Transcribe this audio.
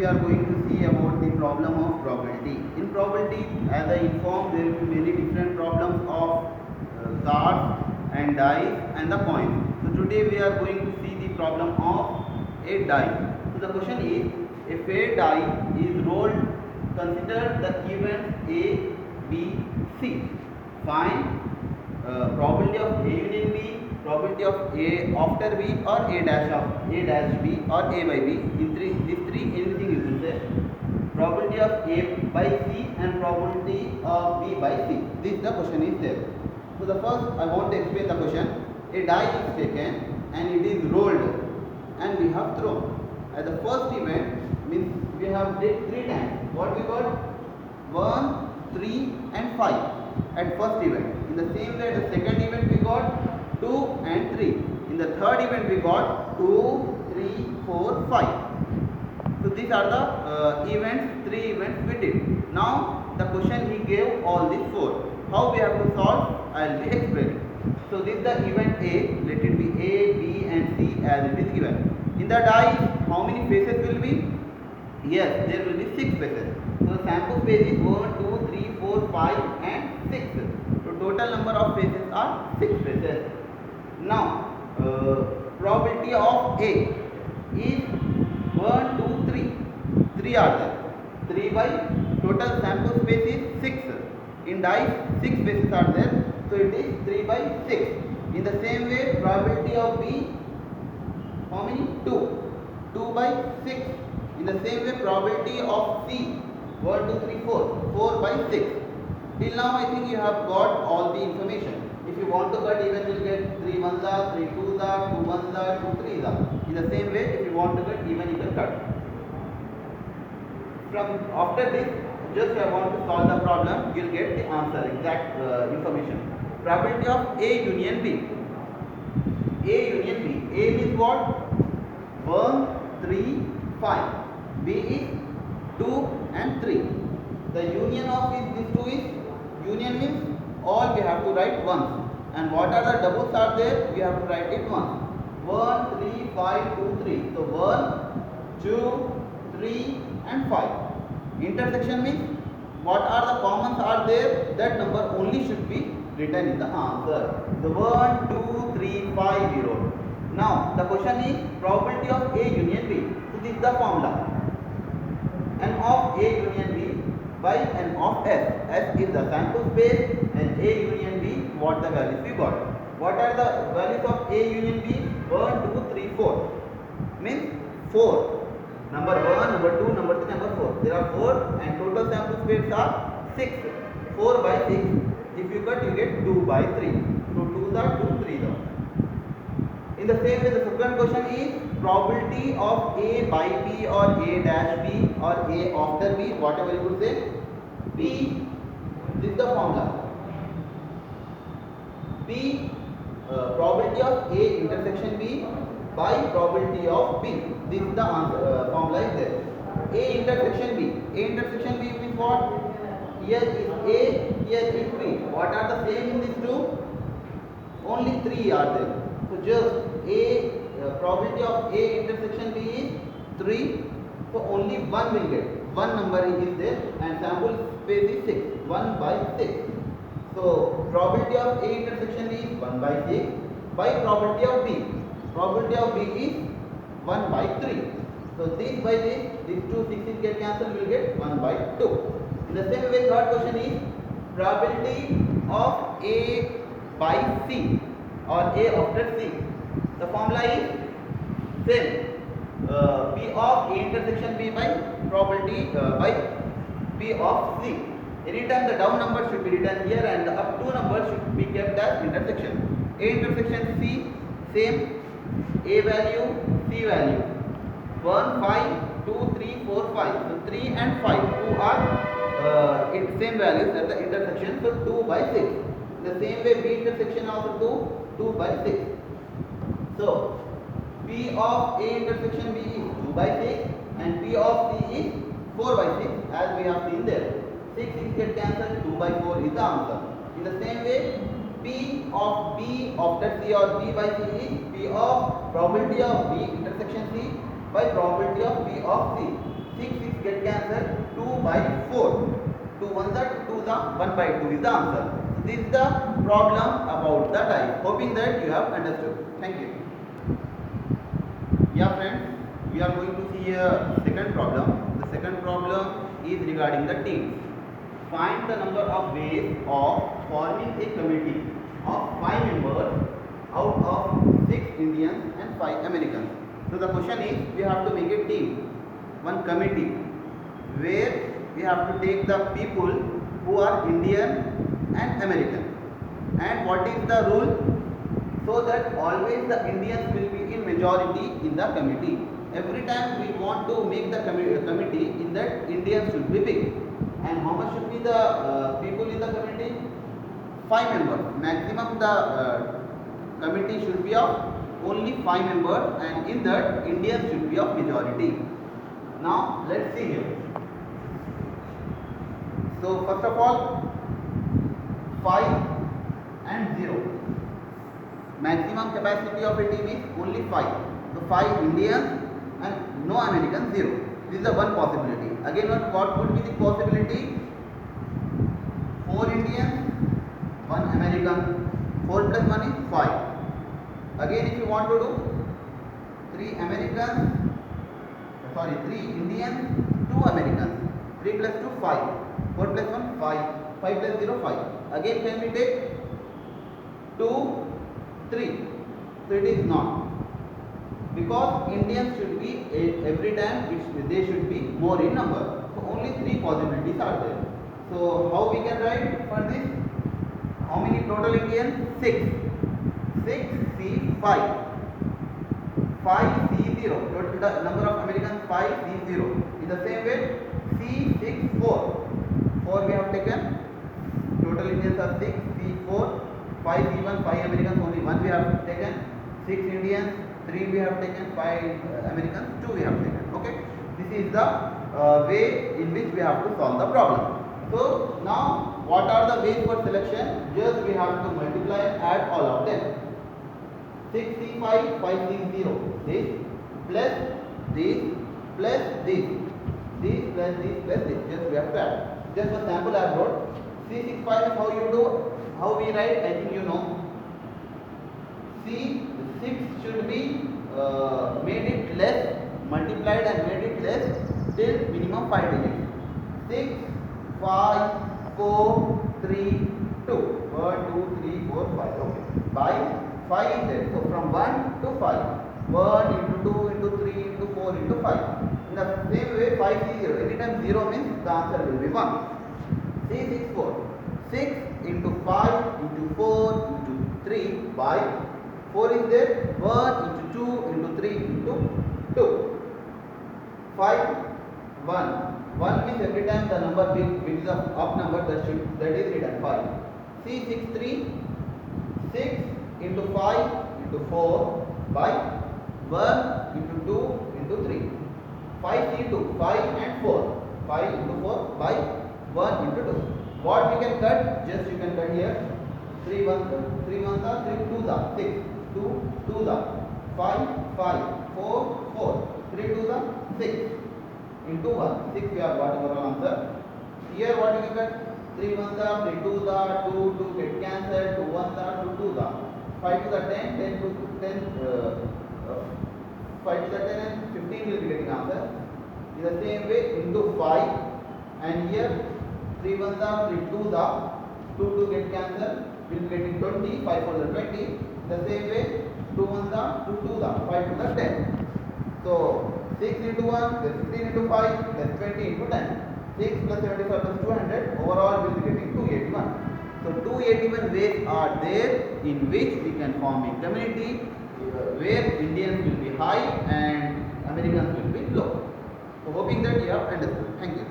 we are going to see about the problem of probability. In probability, as I informed, there will be many different problems of cards and dice and the coins. So today we are going to see the problem of a die. So the question is, if a die is rolled, consider the events A, B, C. Find probability of A union B, probability of A after B, or A dash of A dash B, or A by B. In these three, anything you can say. Probability of A by C and probability of B by C. This the question is there. So the first I want to explain the question. A die is taken and it is rolled and we have thrown. At the first event means we have did 3 times. What we got? 1, 3 and 5 at first event. In the same way, the second event we got 2 and 3. In the third event we got 2, 3, 4, 5. So these are the events, 3 events we did. Now the question he gave all these 4. How we have to solve? I will be explaining. So this is the event A. Let it be A, B and C as it is given. In the die, how many faces will be? Yes, there will be 6 faces. So sample space is 1, 2, 3, 4, 5 and 6. So total number of faces are 6 faces. Now probability of A is 1, 2, 3. 3 are there. 3 by total sample space is 6. In dice 6 faces are there. So it is 3 by 6. In the same way, probability of B, how many? 2. 2 by 6. In the same way, probability of C, 1, 2, 3, 4. 4 by 6. Till now I think you have got all the information. If you want to cut even, you will get 3 ones are, 3 twos are, 2 ones are, 2 threes are. In the same way, if you want to cut even, you can cut. From after this, just I want to solve the problem, you will get the answer, exact information. Probability of A union B. A union B. A means what? 1, 3, 5. B is 2 and 3. The union of these two is, union means all we have to write once. And what are the doubles are there? We have to write it once. 1, 3, 5, 2, 3. So 1, 2, 3 and 5. Intersection means what are the commons are there? That number only should be written in the answer. The 1, 2, 3, 5, 0. Now the question is probability of A union B. So this is the formula. N of A union B by N of S. S is the sample space and A union B, what the values we got. What are the values of A union B? 1, 2, 3, 4. Means 4. Number 1, number 2, number 3, number 4. There are 4 and total sample space are 6. 4 by 6. If you cut, you get 2 by 3. So 2 are 2, 3 are. In the same way, the second question is probability of A by B or A dash B or A after B, whatever you would say. B, this is the formula. B, probability of A intersection B by probability of B. This is the answer, formula is there. A intersection B. A intersection B means what? Here is A, here is B. What are the same in these two? Only 3 are there. So just A, probability of A intersection B is 3. So only 1 will get. 1 number is there and sample space is 6. 1 by 6. So probability of A intersection B is 1 by 6 by probability of B. Probability of B is 1 by 3. So this by this, these two 6's get cancelled, will get 1 by 2. In the same way, third question is probability of A by C or A after C. The formula is same. P of A intersection B by probability by P of C. Anytime the down number should be written here and the up 2 numbers should be kept as intersection. A intersection C, same. A value, C value. 1, 5, 2, 3, 4, 5. So 3 and 5. 2 are same values at the intersection. So 2 by 6. The same way B intersection also 2 by 6. So P of A intersection B is 2 by 6 and P of C is 4 by 6 as we have seen there. 6 get cancelled, 2 by 4 is the answer. In the same way, P of B after C or B by C is P of probability of B intersection C by probability of B of C. 6 get cancelled, 2 by 4. 2 1 the 2 the 1 by 2 is the answer. So this is the problem about the die. Hoping that you have understood. Thank you. Yeah friends, we are going to see a second problem. The second problem is regarding the teams. Find the number of ways of forming a committee of 5 members out of 6 Indians and 5 Americans. So the question is, we have to make a team, one committee, where we have to take the people who are Indian and American. And what is the rule? So that always the Indians will be in majority in the committee. Every time we want to make the committee, in that Indians should be big. And how much should be the people in the committee? 5 members. Maximum the committee should be of only 5 members, and in that Indians should be of majority. Now let's see here. So first of all, 5 and 0. Maximum capacity of a team is only 5. So 5 Indians and no American, 0. This is the one possibility. Again, what would be the possibility? 4 Indians, 1 American. 4 plus 1 is 5. Again, if you want to do 3 Indians, 2 Americans. 3 plus 2, 5. 4 plus 1, 5. 5 plus 0, 5. Again, can we take 2, 3? So it is not. Because Indians should be, every time they should be more in number. So only 3 possibilities are there. So how we can write for this? How many total Indians? 6. 6 C 5. 5 C 0. Total number of Americans 5 C 0. In the same way, C 6 4. 4 we have taken. Total Indians are 6 C 4. 5 C 1. 5 Americans only 1 we have taken. 6 Indians 3 we have taken. 5 Americans 2 we have taken. Okay. This is the way in which we have to solve the problem. So now what are the ways for selection? Just we have to multiply and add all of them. 6C5, 5C0. This plus this plus this. This plus this plus this. Just we have to add. Just for sample I have wrote. C65 is how you do, how we write, I think you know. C6 should be made it less, multiplied and made it less till minimum 5 digits. 6, 5, 4, 3, 2. 1, 2, 3, 4, 5. Okay. By 5 is there. So from 1 to 5. 1 into 2 into 3 into 4 into 5. In the same way 5 is 0. Every time 0 means the answer will be 1. C 6 4. 6 into 5 into 4 into 3 by 4 is there. 1 into 2 into 3 into 2. 5 1. 1 means every time the number which is of up number that is written 5. C 6 3. 6 into 5 into 4 by 1 into 2 into 3. 5 C 2. 5 and 4. 5 into 4 by 1 into 2. What we can cut? Just you can cut here. 3 1 3 1 3 2 6. 2 2 5 5 4 4. 3 2 6. Into 1. 6 we have got our answer. Here what you can cut? 3 1 3 2 2 get cancelled. 2 1 2 2 5 to the 10 10 to 10 5 to the 10 and 15 will be getting answer. In the same way into 5, and here 3 1 3 2 2 get cancelled, will be getting 20, 5 for the 20. In the same way 2 1 2 5 to the 10. So 6 into 1 plus 15 into 5 plus 20 into 10. 6 plus 75 plus 200, overall will be getting 281. So 281 ways are there in which we can form a community where Indians will be high and Americans will be low. So hoping that you have understood. Thank you.